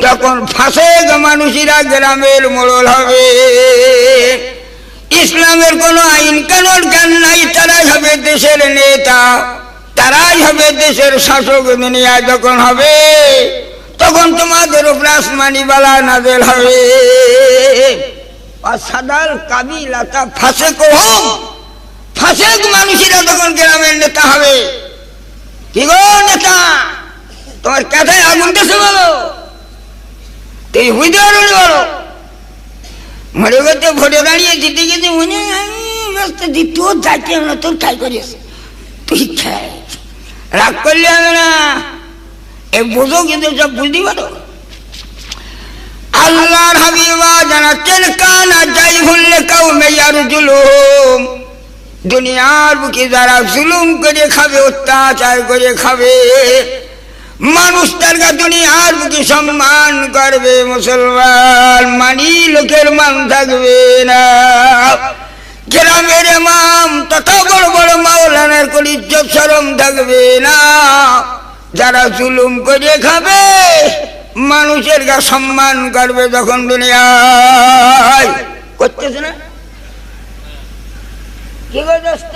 তখন ফাঁসেক মানুষেরা গ্রামের মোড়ল হবে। ইসলামের কোনো আইন কানুন জ্ঞান নাই, তারাই হবে দেশের নেতা, তারাই হবে দেশের শাসক। দুনিয়া যখন হবে তখন তোমাদের উপরে আসমানি বালা নাযিল হবে। সাদাল কাবিলাতা ফাসিকুহুম, ফাসিক মানুষেরা তখন গ্রামের নেতা হবে। কি গো নেতা, তোমার কাঁথায় আগুন দেশে বলো, তুই বুঝতে পারো বলো। মরে করতে ভোটে দাঁড়িয়ে জিতে গেছে, মনে আমি তোর যাইতে না, তোর খাই করিস, তুই খাই রাগ করলে হবে না। এ বোঝো কিন্তু সব বুঝতে পারো। আল্লাহর হাবিবা জানাচ্ছেন কানা যাই ভুললে কাউমে ইয়ারজুলুম, দুনিয়ার বুকে যারা জুলুম করে খাবে, অত্যাচার করে খাবে, মানুষ তার দুনিয়ার বুকে সম্মান করবে, মুসলমান মানি লোকের মান থাকবে না। গ্রামের ইমাম তথা বড় বড় মাওলানার কোন ইজ্জত শরম থাকবে না। যারা জুলুম করে খাবে মানুষের গা সম্মান করবে যখন দুনিয়ায় করতেছে না। কি গো দোস্ত,